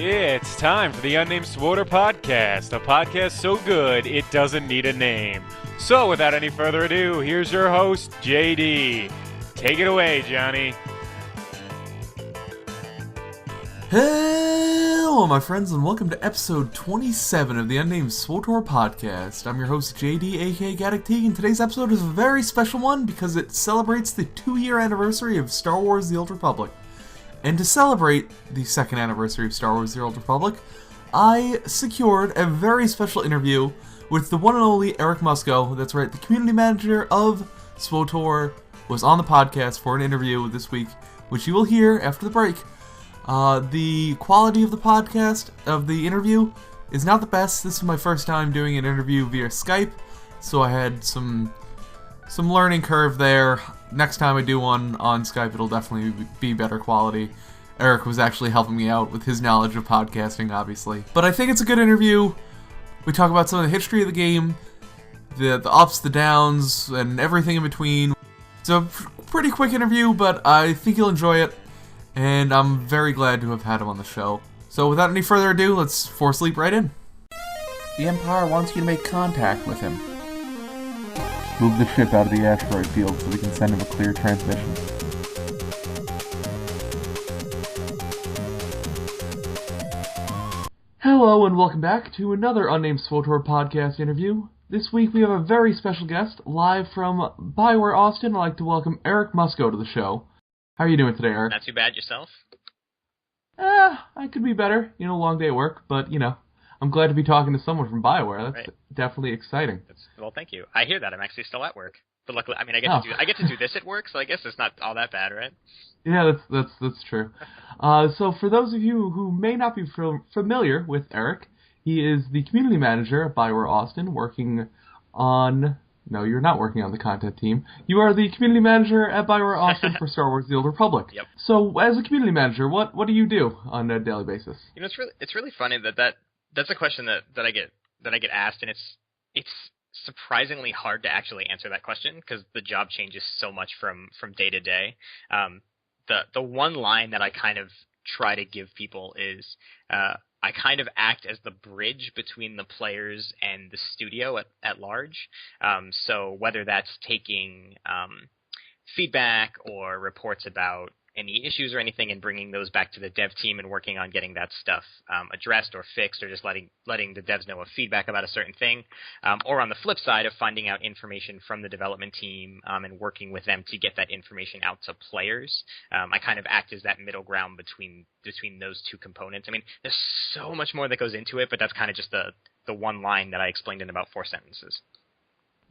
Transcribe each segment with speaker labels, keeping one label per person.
Speaker 1: It's time for the Unnamed SWTOR podcast, a podcast so good it doesn't need a name. So without any further ado, here's your host, JD. Take it away, Johnny.
Speaker 2: Hello, my friends, and welcome to episode 27 of the Unnamed SWTOR podcast. I'm your host, JD, aka Gaddick, and today's episode is a very special one because it celebrates the 2-year anniversary of Star Wars The Old Republic. And to celebrate the 2nd anniversary of Star Wars The Old Republic, I secured a very special interview with the one and only Eric Musco. That's right, the community manager of SWTOR was on the podcast for an interview this week, which you will hear after the break. The quality of the podcast, of the interview, is not the best. This is my first time doing an interview via Skype, so I had some learning curve there. Next time I do one on Skype, it'll definitely be better quality. Eric was actually helping me out with his knowledge of podcasting, obviously. But I think it's a good interview. We talk about some of the history of the game, the ups, the downs, and everything in between. It's a pretty quick interview, but I think you'll enjoy it, and I'm very glad to have had him on the show. So without any further ado, let's force leap right in. The Empire wants you to make contact with him. Move the ship out of the asteroid field so we can send him a clear transmission. Hello and welcome back to another Unnamed SWTOR podcast interview. This week we have a very special guest, live from BioWare Austin. I'd like to welcome Eric Musco to the show. How are you doing today, Eric?
Speaker 3: Not too bad, yourself?
Speaker 2: I could be better. Long day at work, but, I'm glad to be talking to someone from BioWare. That's definitely exciting.
Speaker 3: Well, thank you. I hear that. I'm actually still at work. But luckily, I get to do this at work, so I guess it's not all that bad, right?
Speaker 2: Yeah, that's true. So for those of you who may not be familiar with Eric, he is the community manager at BioWare Austin, working on... No, you're not working on the content team. You are the community manager at BioWare Austin for Star Wars The Old Republic.
Speaker 3: Yep.
Speaker 2: So as a community manager, what do you do on a daily basis?
Speaker 3: It's really funny that's a question that I get asked, and it's surprisingly hard to actually answer that question because the job changes so much from day to day. The one line that I kind of try to give people is I kind of act as the bridge between the players and the studio at large. So whether that's taking feedback or reports about any issues or anything and bringing those back to the dev team and working on getting that stuff addressed or fixed, or just letting the devs know of feedback about a certain thing, or on the flip side of finding out information from the development team and working with them to get that information out to players. I kind of act as that middle ground between those two components. I mean, there's so much more that goes into it, but that's kind of just the one line that I explained in about 4 sentences.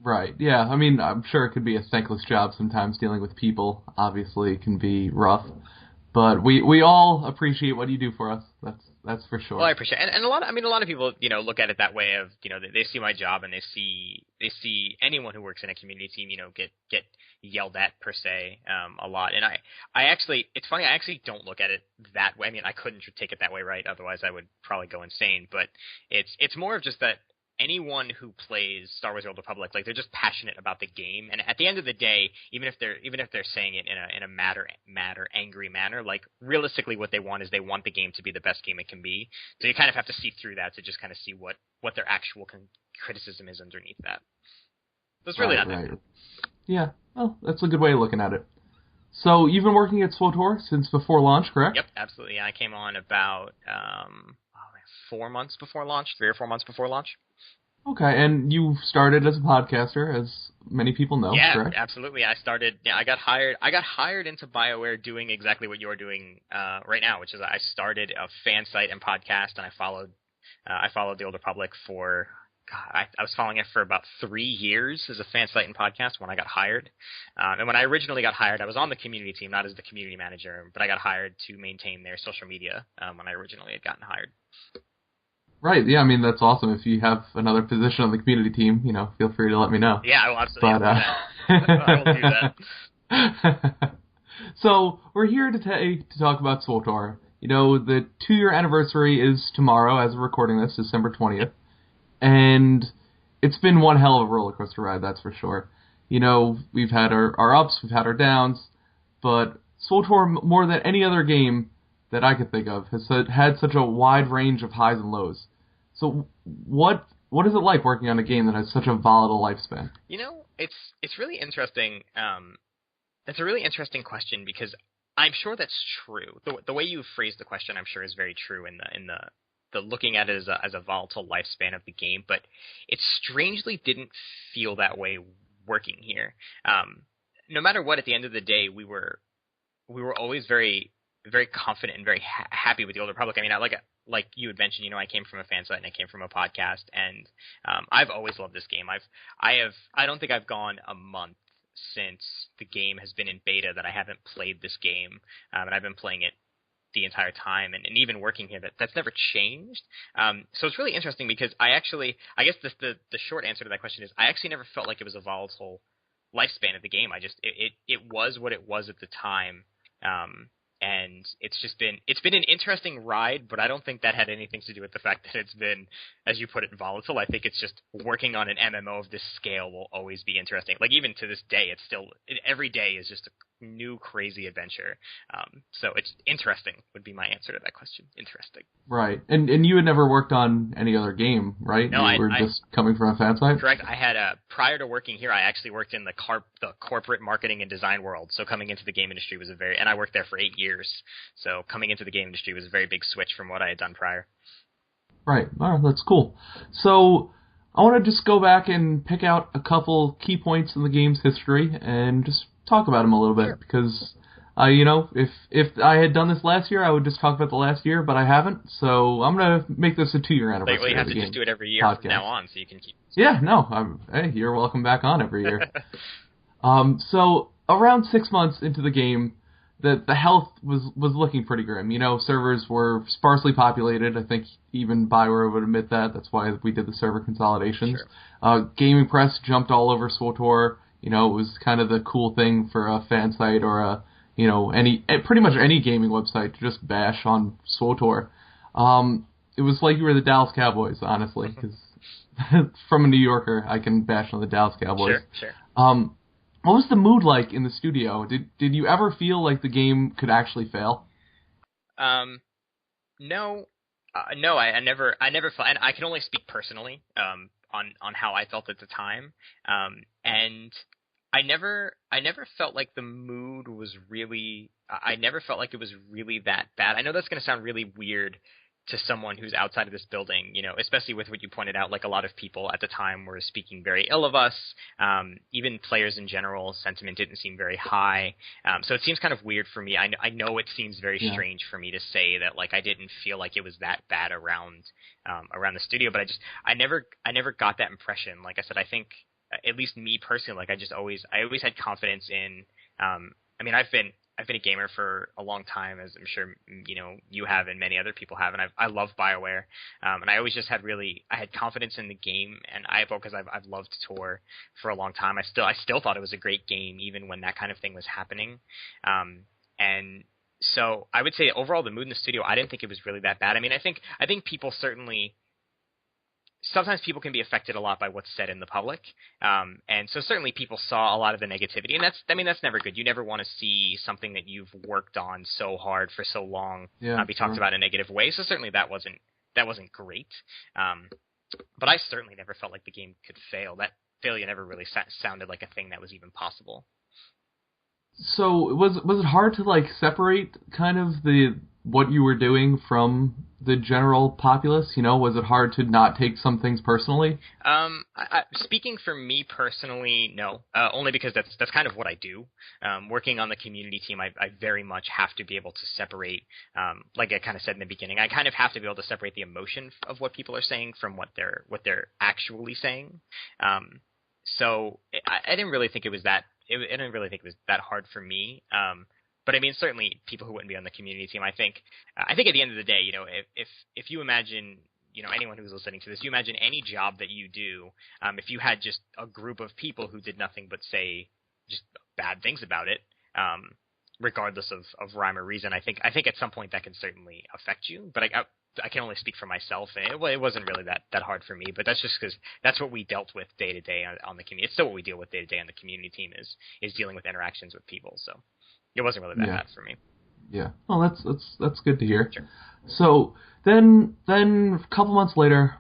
Speaker 2: Right, yeah. I mean, I'm sure it could be a thankless job sometimes dealing with people. Obviously, it can be rough. But we all appreciate what you do for us. That's for sure.
Speaker 3: Well, I appreciate it. And a lot of people, look at it that way of, they see my job and they see anyone who works in a community team, get yelled at per se, a lot. And I actually, it's funny, I actually don't look at it that way. I mean, I couldn't take it that way, right? Otherwise I would probably go insane. But it's more of just that anyone who plays Star Wars: The Old Republic, they're just passionate about the game, and at the end of the day, even if they're saying it in a angry manner, realistically, what they want is they want the game to be the best game it can be. So you kind of have to see through that to just kind of see what their actual criticism is underneath that. So it's really not that.
Speaker 2: Yeah, well, that's a good way of looking at it. So you've been working at SWTOR since before launch, correct?
Speaker 3: Yep, absolutely. I came on about 4 months before launch, 3 or 4 months before launch.
Speaker 2: Okay, and you started as a podcaster, as many people know, correct?
Speaker 3: Yeah, absolutely. I got hired into BioWare doing exactly what you're doing right now, which is I started a fan site and podcast, and I followed The Old Republic for, I was following it for about 3 years as a fan site and podcast when I got hired. And when I originally got hired, I was on the community team, not as the community manager, but I got hired to maintain their social media when I originally had gotten hired.
Speaker 2: Right, yeah, I mean, that's awesome. If you have another position on the community team, feel free to let me know.
Speaker 3: Yeah, I will absolutely do that. I will do that.
Speaker 2: So, we're here today to talk about SWTOR. The 2-year anniversary is tomorrow, as we're recording this, December 20th. And it's been one hell of a roller coaster ride, that's for sure. We've had our ups, we've had our downs, but SWTOR, more than any other game, that I could think of has had such a wide range of highs and lows. So what is it like working on a game that has such a volatile lifespan?
Speaker 3: It's really interesting. It's a really interesting question because I'm sure that's true. The way you phrased the question, I'm sure, is very true in the looking at it as a volatile lifespan of the game. But it strangely didn't feel that way working here. No matter what, at the end of the day, we were always very, very confident and very happy with the Old Republic. I mean, like you had mentioned, I came from a fan site and I came from a podcast, and I've always loved this game. I don't think I've gone a month since the game has been in beta that I haven't played this game, and I've been playing it the entire time, and even working here, that's never changed. So it's really interesting because I guess the short answer to that question is I actually never felt like it was a volatile lifespan of the game. It was what it was at the time. And it's been an interesting ride, but I don't think that had anything to do with the fact that it's been, as you put it, volatile. I think it's just working on an MMO of this scale will always be interesting. Like, even to this day, every day is just a new crazy adventure. So it's interesting would be my answer to that question. Interesting.
Speaker 2: Right. And you had never worked on any other game, right?
Speaker 3: No,
Speaker 2: you were just coming from a fan site?
Speaker 3: Correct. I had prior to working here, I actually worked in the corporate marketing and design world. So coming into the game industry was and I worked there for 8 years. So coming into the game industry was a very big switch from what I had done prior.
Speaker 2: Right. All right, that's cool. So I want to just go back and pick out a couple key points in the game's history and just talk about them a little bit. Sure. Because, if I had done this last year, I would just talk about the last year, but I haven't. So I'm going to make this a 2-year anniversary.
Speaker 3: Well, you have to just do it every year from now on, so you can keep.
Speaker 2: Yeah, no. Hey, you're welcome back on every year. So around 6 months into the game, the health was looking pretty grim. Servers were sparsely populated. I think even Bioware would admit that. That's why we did the server consolidations. Sure. Gaming press jumped all over SWTOR. It was kind of the cool thing for a fan site or pretty much any gaming website to just bash on SWTOR. It was like you were the Dallas Cowboys, honestly, because from a New Yorker, I can bash on the Dallas Cowboys.
Speaker 3: Sure.
Speaker 2: What was the mood like in the studio? Did you ever feel like the game could actually fail?
Speaker 3: No, I never felt, and I can only speak personally on how I felt at the time, and I never felt like the mood was really. I never felt like it was really that bad. I know that's going to sound really weird to someone who's outside of this building, especially with what you pointed out, like a lot of people at the time were speaking very ill of us. Even players in general, sentiment didn't seem very high. So it seems kind of weird for me. I know it seems very strange for me to say that, like, I didn't feel like it was that bad around the studio, but I never got that impression. Like I said, I think, at least me personally, like I always had confidence in, I've been a gamer for a long time, as I'm sure you have and many other people have, and I love BioWare, and I always just had confidence in the game, and because I've loved TOR for a long time. I still thought it was a great game even when that kind of thing was happening, and so I would say overall the mood in the studio, I didn't think it was really that bad. I mean, I think people certainly. Sometimes people can be affected a lot by what's said in the public, and so certainly people saw a lot of the negativity, and that's never good. You never want to see something that you've worked on so hard for so long be talked about in a negative way. So certainly that wasn't great, but I certainly never felt like the game could fail. That failure never really sounded like a thing that was even possible.
Speaker 2: So was it hard to separate kind of what you were doing from the general populace? Was it hard to not take some things personally?
Speaker 3: Speaking for me personally, no. Only because that's kind of what I do. Working on the community team, I very much have to be able to separate, like I kind of said in the beginning, I kind of have to be able to separate the emotion of what people are saying from what they're actually saying. So I didn't really think it was that. I didn't really think it was that hard for me. But I mean, certainly people who wouldn't be on the community team, I think at the end of the day, if you imagine, anyone who's listening to this, you imagine any job that you do, if you had just a group of people who did nothing but say just bad things about it, regardless of rhyme or reason, I think at some point that can certainly affect you. But I can only speak for myself, and it wasn't really that hard for me. But that's just because that's what we dealt with day to day on the community. It's still what we deal with day to day on the community team is dealing with interactions with people. So it wasn't really that bad for me.
Speaker 2: Yeah. Well, that's good to hear.
Speaker 3: Sure.
Speaker 2: So then a couple months later,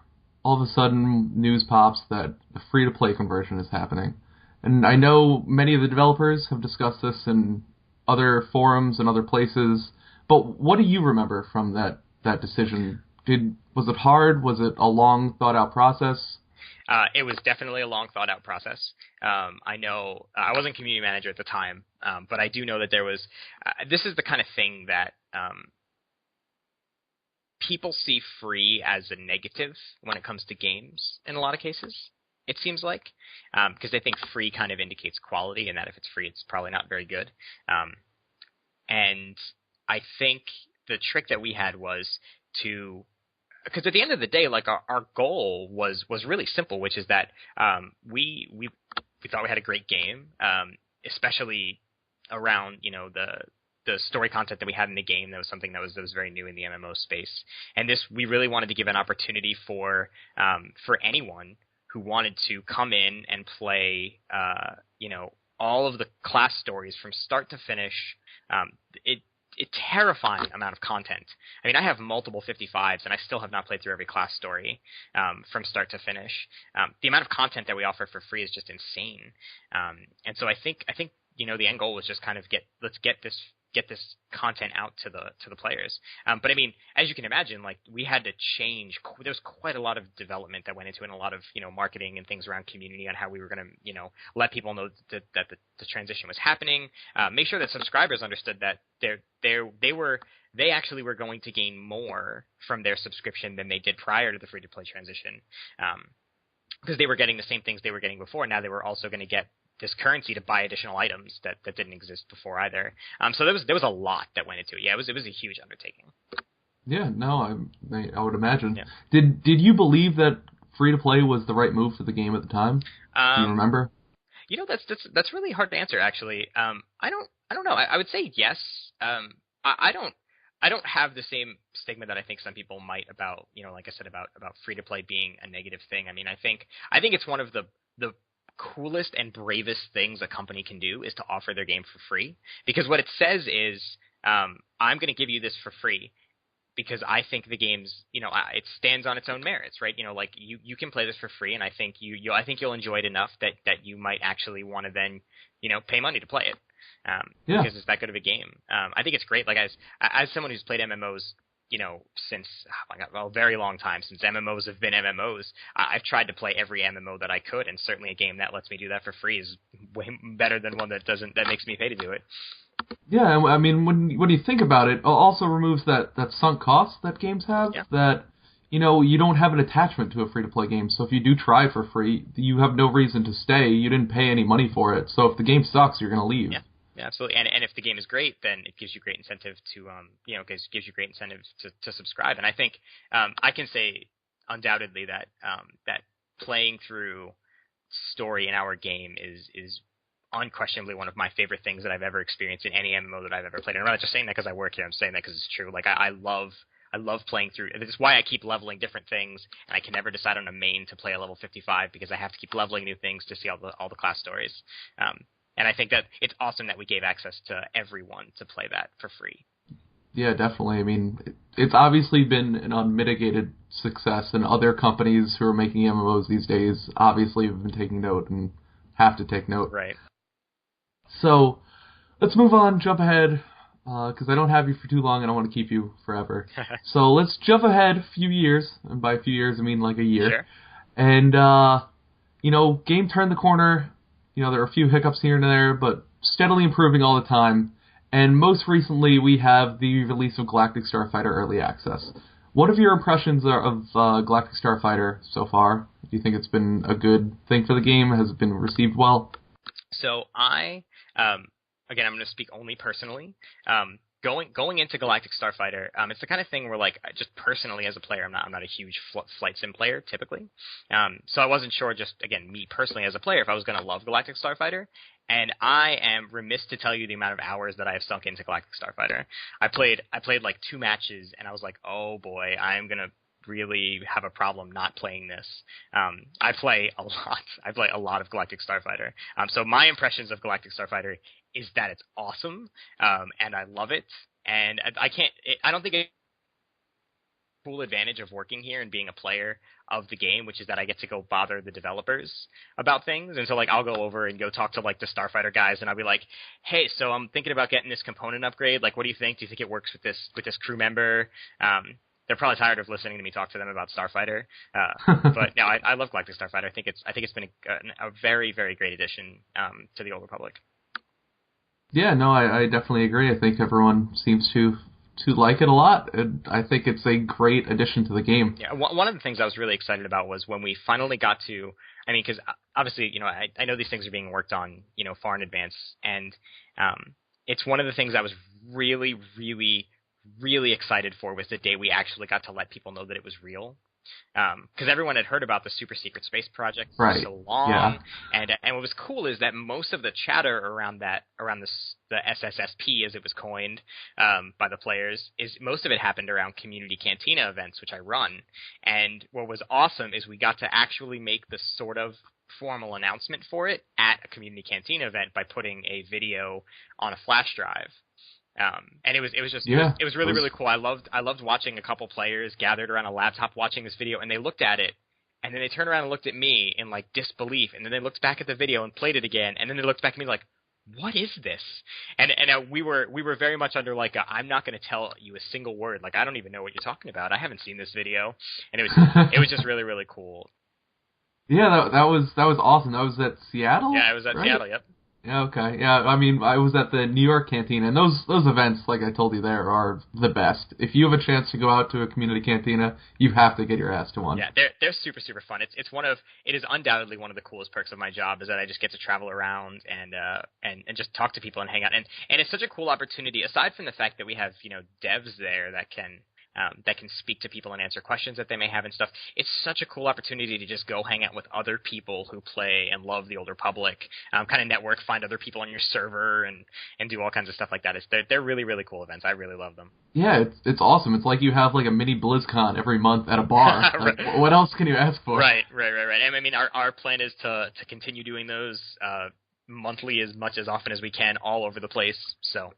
Speaker 2: all of a sudden news pops that the free-to-play conversion is happening. And I know many of the developers have discussed this in other forums and other places, but what do you remember from that decision? Was it hard? Was it a long, thought-out process?
Speaker 3: It was definitely a long, thought-out process. I know I wasn't community manager at the time, but I do know that there was. This is the kind of thing that people see free as a negative when it comes to games. In a lot of cases, it seems like, because they think free kind of indicates quality, and that if it's free, it's probably not very good. And I think the trick that we had was to. Because at the end of the day, like our goal was really simple, which is that we thought we had a great game, especially around the story content that we had in the game. That was something that was very new in the MMO space, and we really wanted to give an opportunity for anyone who wanted to come in and play all of the class stories from start to finish. A terrifying amount of content. I mean, I have multiple 55s, and I still have not played through every class story from start to finish. The amount of content that we offer for free is just insane. And so I think the end goal was just kind of let's get this content out to the players. But I mean, as you can imagine, like we had to change. There was quite a lot of development that went into it, and a lot of marketing and things around community on how we were going to let people know that the transition was happening. Make sure that subscribers understood that they actually were going to gain more from their subscription than they did prior to the free to play transition, because they were getting the same things they were getting before. Now they were also going to get this currency to buy additional items that didn't exist before either. So there was a lot that went into it. Yeah, it was a huge undertaking. Yeah,
Speaker 2: no, I would imagine.
Speaker 3: Yeah.
Speaker 2: Did you believe that free to play was the right move for the game at the time? Do you remember?
Speaker 3: That's really hard to answer actually. I don't know. I would say yes. I don't have the same stigma that I think some people might about like I said about free to play being a negative thing. I mean, I think it's one of the coolest and bravest things a company can do is to offer their game for free, because what it says is I'm going to give you this for free because I think the game's it stands on its own merits, right? Like you can play this for free, and I think you'll enjoy it enough that you might actually want to then pay money to play it. Because it's that good of a game. I think it's great. Like as someone who's played MMOs since a very long time, since MMOs have been MMOs, I've tried to play every MMO that I could, and certainly a game that lets me do that for free is way better than one that makes me pay to do it.
Speaker 2: Yeah, I mean, when you think about it, it also removes that sunk cost that games have. Yeah. That you don't have an attachment to a free-to-play game, so if you do try for free, you have no reason to stay. You didn't pay any money for it, so if the game sucks, you're going to leave.
Speaker 3: Yeah. Yeah, absolutely. And if the game is great, then it gives you great incentive to gives you great incentive to subscribe. And I think I can say undoubtedly that that playing through story in our game is unquestionably one of my favorite things that I've ever experienced in any MMO that I've ever played. And I'm not just saying that because I work here. I'm saying that because it's true. Like I love playing through. This is why I keep leveling different things, and I can never decide on a main to play a level 55 because I have to keep leveling new things to see all the class stories. And I think that it's awesome that we gave access to everyone to play that for free.
Speaker 2: Yeah, definitely. I mean, it's obviously been an unmitigated success, and other companies who are making MMOs these days obviously have been taking note and have to take note.
Speaker 3: Right.
Speaker 2: So, let's move on, jump ahead, because I don't have you for too long, and I want to keep you forever. So let's jump ahead a few years, and by a few years I mean like a year.
Speaker 3: Sure.
Speaker 2: And, game turned the corner. There are a few hiccups here and there, but steadily improving all the time. And most recently, we have the release of Galactic Starfighter Early Access. What are your impressions of Galactic Starfighter so far? Do you think it's been a good thing for the game? Has it been received well?
Speaker 3: So again, I'm going to speak only personally. Going into Galactic Starfighter, it's the kind of thing where, like, just personally as a player, I'm not a huge flight sim player typically. So I wasn't sure, just again, me personally as a player, if I was going to love Galactic Starfighter. And I am remiss to tell you the amount of hours that I have sunk into Galactic Starfighter. I played like 2 matches, and I was like, oh boy, I'm gonna really have a problem not playing this. I play a lot. I play a lot of Galactic Starfighter. So my impressions of Galactic Starfighter is that it's awesome, and I love it, and I don't think it cool advantage of working here and being a player of the game, which is that I get to go bother the developers about things. And so like I'll go over and go talk to like the Starfighter guys, and I'll be like, hey, so I'm thinking about getting this component upgrade. Like, what do you think? Do you think it works with this crew member? They're probably tired of listening to me talk to them about Starfighter. But no, I love Galactic Starfighter. I think it's been a very, very great addition to the Old Republic.
Speaker 2: Yeah, no, I definitely agree. I think everyone seems to like it a lot. I think it's a great addition to the game.
Speaker 3: Yeah, one of the things I was really excited about was when we finally got to, I mean, because obviously, I know these things are being worked on, far in advance, and it's one of the things I was really, really, really excited for was the day we actually got to let people know that it was real. Because everyone had heard about the super secret space project for so long, and what was cool is that most of the chatter around the SSSP, as it was coined by the players, is most of it happened around community cantina events, which I run. And what was awesome is we got to actually make the sort of formal announcement for it at a community cantina event by putting a video on a flash drive. And it was really, really cool. I loved watching a couple players gathered around a laptop watching this video, and they looked at it, and then they turned around and looked at me in like disbelief, and then they looked back at the video and played it again, and then they looked back at me like, what is this? And we were very much under like I'm not going to tell you a single word. Like, I don't even know what you're talking about. I haven't seen this video, and it was just really, really cool.
Speaker 2: Yeah, that was awesome. That was at Seattle?
Speaker 3: Yeah, it was at Seattle, yep.
Speaker 2: Yeah, okay. Yeah, I mean, I was at the New York cantina, and those events, like I told you there, are the best. If you have a chance to go out to a community cantina, you have to get your ass to one.
Speaker 3: Yeah, they're super, super fun. It is undoubtedly one of the coolest perks of my job is that I just get to travel around and just talk to people and hang out. And it's such a cool opportunity, aside from the fact that we have, devs there that can speak to people and answer questions that they may have and stuff. It's such a cool opportunity to just go hang out with other people who play and love the Old Republic, kind of network, find other people on your server, and do all kinds of stuff like that. They're really, really cool events. I really love them.
Speaker 2: Yeah, it's awesome. It's like you have like a mini BlizzCon every month at a bar. Like, what else can you ask for?
Speaker 3: Right. And I mean, our plan is to continue doing those monthly as much as often as we can all over the place. So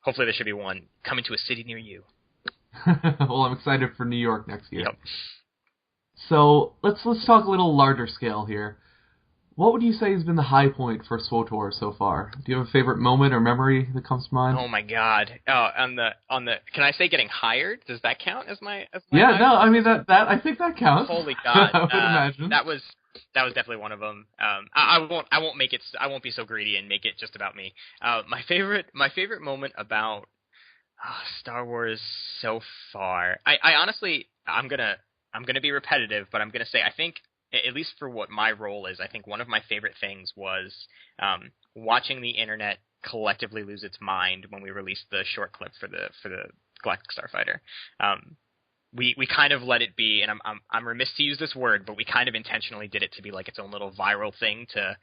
Speaker 3: hopefully there should be one coming to a city near you.
Speaker 2: Well, I'm excited for New York next year.
Speaker 3: Yep.
Speaker 2: So let's talk a little larger scale here. What would you say has been the high point for SWTOR so far? Do you have a favorite moment or memory that comes to mind?
Speaker 3: Oh my God! Oh, on the can I say getting hired? Does that count as my?
Speaker 2: Yeah, no, I mean that I think that counts.
Speaker 3: Holy God!
Speaker 2: I would imagine
Speaker 3: that was definitely one of them. I won't make it. I won't be so greedy and make it just about me. My favorite moment about Star Wars so far. I honestly, I'm gonna be repetitive, but I'm gonna say I think, at least for what my role is, I think one of my favorite things was watching the internet collectively lose its mind when we released the short clip for the Galactic Starfighter. We kind of let it be, and I'm remiss to use this word, but we kind of intentionally did it to be like its own little viral thing to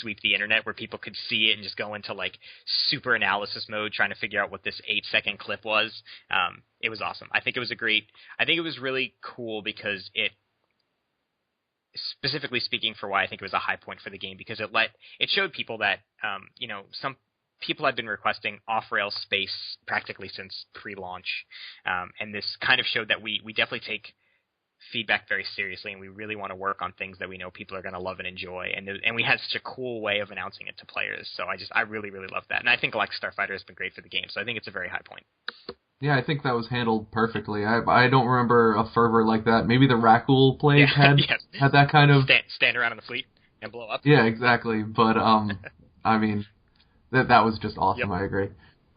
Speaker 3: sweep the internet, where people could see it and just go into like super analysis mode trying to figure out what this 8-second clip was. It was awesome. I think it was really cool because it, specifically speaking for why I think it was a high point for the game, because it showed people that some people had been requesting off-rail space practically since pre-launch, and this kind of showed that we definitely take feedback very seriously, and we really want to work on things that we know people are going to love and enjoy, and we had such a cool way of announcing it to players, so I really, really love that, and I think Galactic Starfighter has been great for the game, so I think it's a very high point.
Speaker 2: Yeah, I think that was handled perfectly. I don't remember a fervor like that. Maybe the Rakul plays had that kind of...
Speaker 3: Stand around in the fleet and blow up.
Speaker 2: Yeah, exactly, but, I mean... That was just awesome, yep. I agree.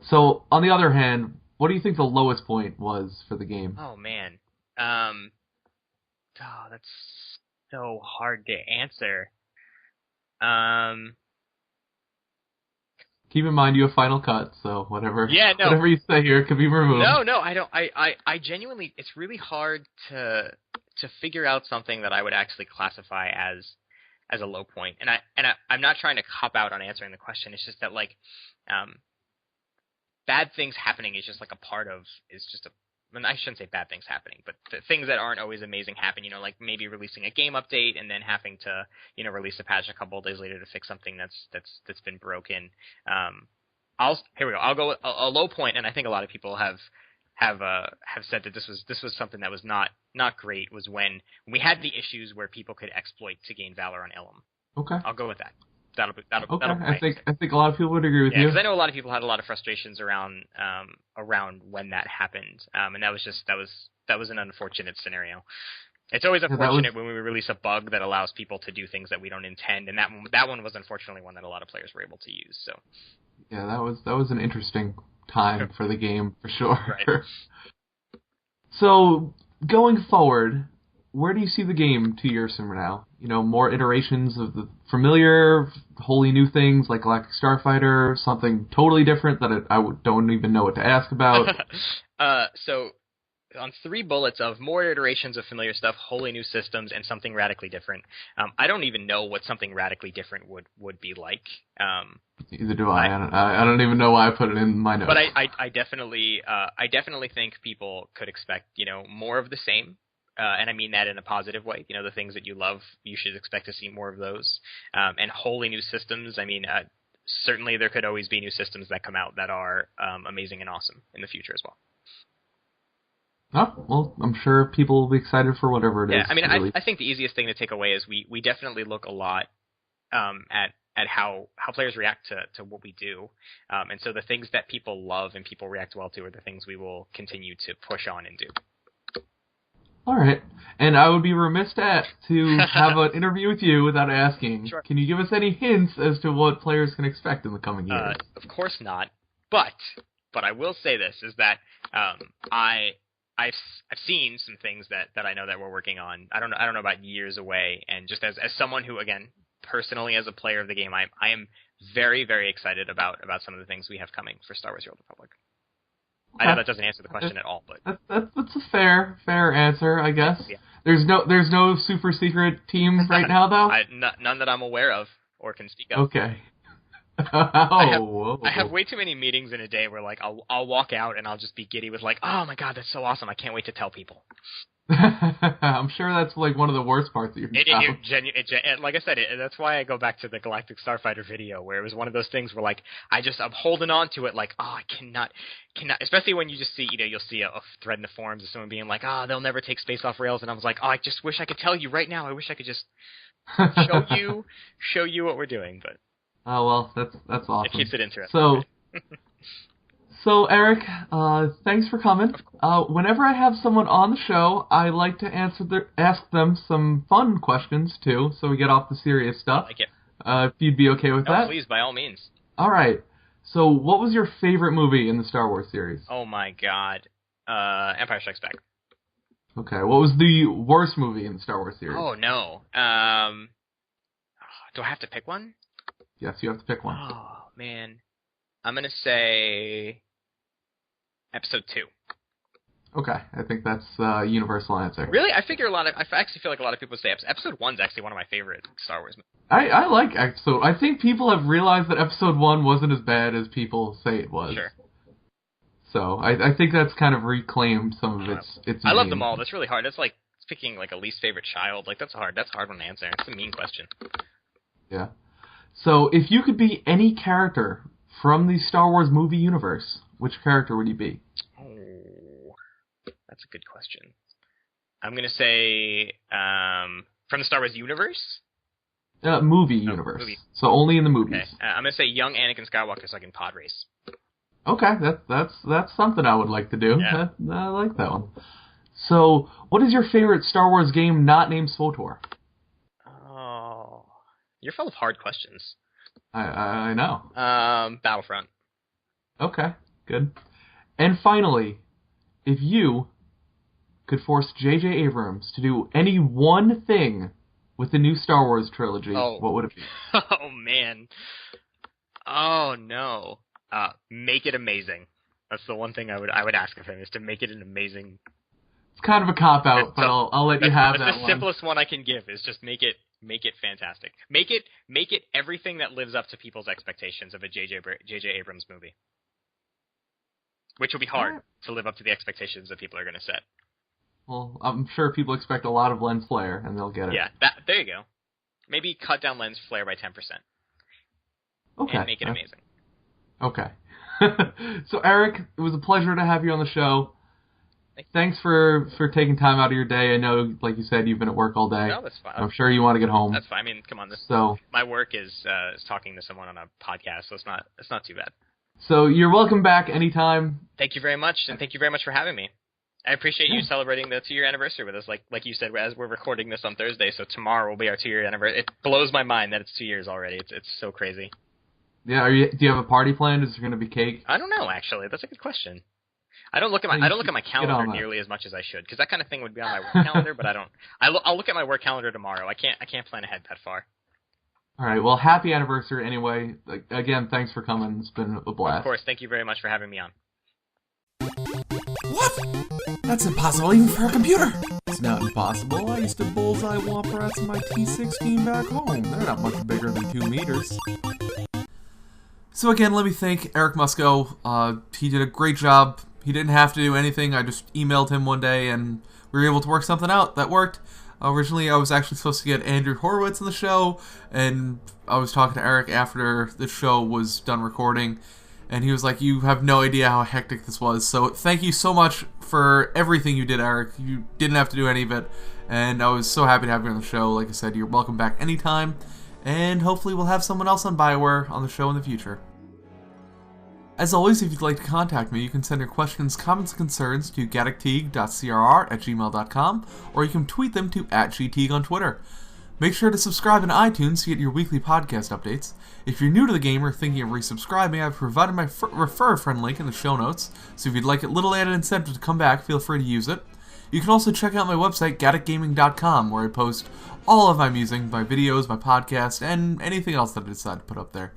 Speaker 2: So, on the other hand, what do you think the lowest point was for the game?
Speaker 3: Oh, man. That's so hard to answer.
Speaker 2: Keep in mind you have Final Cut, so whatever you say here could be removed.
Speaker 3: No, I don't. I genuinely, it's really hard to figure out something that I would actually classify as a low point, and I'm not trying to cop out on answering the question. It's just that like, bad things happening is just like a part of and I shouldn't say bad things happening, but the things that aren't always amazing happen. Like maybe releasing a game update and then having to release a patch a couple of days later to fix something that's been broken. Here we go. I'll go with a low point, and I think a lot of people have said that this was something that was not great, was when we had the issues where people could exploit to gain valor on Ilum.
Speaker 2: Okay.
Speaker 3: I'll go with that. That'll be
Speaker 2: okay. I think a lot of people would agree with you.
Speaker 3: Yeah, because I know a lot of people had a lot of frustrations around when that happened, and that was an unfortunate scenario. It's always unfortunate when we release a bug that allows people to do things that we don't intend, and that one was unfortunately one that a lot of players were able to use. So
Speaker 2: yeah, that was an interesting time for the game for sure.
Speaker 3: Right.
Speaker 2: So going forward, where do you see the game 2 years from now? More iterations of the familiar, wholly new things like Galactic Starfighter, something totally different that I don't even know what to ask about.
Speaker 3: So on 3 bullets of more iterations of familiar stuff, wholly new systems, and something radically different. I don't even know what something radically different would be like.
Speaker 2: Either do I. I don't even know why I put it in my notes.
Speaker 3: But I definitely think people could expect more of the same. And I mean that in a positive way. The things that you love, you should expect to see more of those. And wholly new systems, I mean, certainly there could always be new systems that come out that are amazing and awesome in the future as well.
Speaker 2: Oh, well, I'm sure people will be excited for whatever it is.
Speaker 3: Yeah, I mean, I think the easiest thing to take away is we definitely look a lot at how players react to what we do. And so the things that people love and people react well to are the things we will continue to push on and do.
Speaker 2: All right. And I would be remiss to have an interview with you without asking,
Speaker 3: Sure.
Speaker 2: Can you give us any hints as to what players can expect in the coming years?
Speaker 3: Of course not. But I will say this, is that I've seen some things that I know that we're working on. I don't know about years away, and just as someone who, again, personally as a player of the game, I am very, very excited about some of the things we have coming for Star Wars: The Old Republic. I know that doesn't answer the question at all, but
Speaker 2: that's a fair answer, I guess.
Speaker 3: Yeah.
Speaker 2: There's no super secret team right now, though.
Speaker 3: None that I'm aware of or can speak of.
Speaker 2: Okay.
Speaker 3: I have way too many meetings in a day where I'll walk out and I'll just be giddy with oh my god, that's so awesome! I can't wait to tell people.
Speaker 2: I'm sure that's one of the worst parts of your job.
Speaker 3: Like I said, that's why I go back to the Galactic Starfighter video, where it was one of those things where I'm holding on to it I cannot, especially when you just see, you'll see a thread in the forums of someone being they'll never take space off rails, and I was I just wish I could tell you right now. I wish I could just show you what we're doing, but.
Speaker 2: Oh well, that's awesome.
Speaker 3: It keeps it interesting.
Speaker 2: So Eric, thanks for coming. Whenever I have someone on the show, I like to ask them some fun questions too, so we get off the serious stuff.
Speaker 3: I like it.
Speaker 2: If you'd be okay with that.
Speaker 3: Please, by all means.
Speaker 2: All right. So, what was your favorite movie in the Star Wars series?
Speaker 3: Oh my god, Empire Strikes Back.
Speaker 2: Okay. What was the worst movie in the Star Wars series?
Speaker 3: Oh no. Do I have to pick one?
Speaker 2: Yes, you have to pick one.
Speaker 3: Oh man, I'm gonna say Episode 2.
Speaker 2: Okay, I think that's a universal answer.
Speaker 3: Really? I actually feel like a lot of people say Episode 1's actually one of my favorite Star Wars movies.
Speaker 2: I like Episode. I think people have realized that Episode 1 wasn't as bad as people say it was.
Speaker 3: Sure.
Speaker 2: So I think that's kind of reclaimed some of its
Speaker 3: I love them all. That's really hard. That's like picking a least favorite child. That's a hard one to answer. It's a mean question.
Speaker 2: Yeah. So if you could be any character from the Star Wars movie universe, which character would you be?
Speaker 3: Oh, that's a good question. I'm going to say from the Star Wars universe?
Speaker 2: Movie universe.
Speaker 3: Movie.
Speaker 2: So only in the movies.
Speaker 3: Okay. I'm going to say young Anakin Skywalker so I can pod race.
Speaker 2: Okay, that's something I would like to do.
Speaker 3: Yeah.
Speaker 2: I like that one. So, what is your favorite Star Wars game not named SWTOR?
Speaker 3: Oh, you're full of hard questions.
Speaker 2: I know.
Speaker 3: Battlefront.
Speaker 2: Okay, good. And finally, if you could force J.J. Abrams to do any one thing with the new Star Wars trilogy, what would it be?
Speaker 3: Oh, man. Oh, no. Make it amazing. That's the one thing I would ask of him, is to make it an amazing...
Speaker 2: It's kind of a cop-out, but I'll let you have that one.
Speaker 3: That's the simplest one I can give, is just make it fantastic. Make it everything that lives up to people's expectations of a J.J. Abrams movie. which will be hard to live up to the expectations that people are going to set.
Speaker 2: Well, I'm sure people expect a lot of lens flare, and they'll get it.
Speaker 3: Yeah, there you go. Maybe cut down lens flare by 10%.
Speaker 2: Okay.
Speaker 3: And make it amazing.
Speaker 2: Okay. So, Eric, it was a pleasure to have you on the show. Thanks for taking time out of your day. I know, like you said, you've been at work all day.
Speaker 3: No, that's fine.
Speaker 2: I'm sure you want to get home.
Speaker 3: That's fine. I mean, come on. My work is talking to someone on a podcast, so it's not too bad.
Speaker 2: So you're welcome back anytime.
Speaker 3: Thank you very much, and thank you very much for having me. I appreciate you celebrating the 2-year anniversary with us. Like you said, as we're recording this on Thursday, so tomorrow will be our 2-year anniversary. It blows my mind that it's 2 years already. It's so crazy.
Speaker 2: Yeah. Do you have a party planned? Is there going to be cake?
Speaker 3: I don't know. Actually, that's a good question. I don't look at my calendar nearly as much as I should, because that kind of thing would be on my work calendar. But I don't. I'll look at my work calendar tomorrow. I can't plan ahead that far.
Speaker 2: All right. Well, happy anniversary anyway. Again, thanks for coming. It's been a blast.
Speaker 3: Of course. Thank you very much for having me on.
Speaker 2: What? That's impossible even for a computer. It's not impossible. I used to bullseye womp rats in my T16 back home. They're not much bigger than 2 meters. So again, let me thank Eric Musco. He did a great job. He didn't have to do anything. I just emailed him one day, and we were able to work something out that worked. Originally, I was actually supposed to get Andrew Horowitz on the show, and I was talking to Eric after the show was done recording, and he was like, you have no idea how hectic this was. So thank you so much for everything you did, Eric. You didn't have to do any of it, and I was so happy to have you on the show. Like I said, you're welcome back anytime, and hopefully we'll have someone else on BioWare on the show in the future. As always, if you'd like to contact me, you can send your questions, comments, and concerns to gadicteague.crr@gmail.com, or you can tweet them to @gteague on Twitter. Make sure to subscribe on iTunes to get your weekly podcast updates. If you're new to the game or thinking of resubscribing, I've provided my refer a friend link in the show notes, so if you'd like a little added incentive to come back, feel free to use it. You can also check out my website, gadicgaming.com, where I post all of my music, my videos, my podcast, and anything else that I decide to put up there.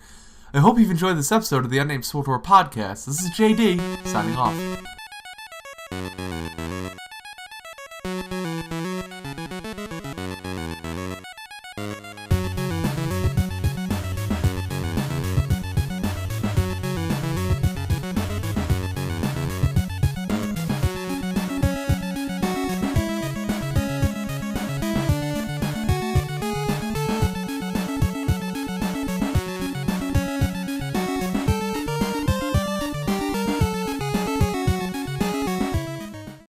Speaker 2: I hope you've enjoyed this episode of the Unnamed SWTOR podcast. This is JD, signing off.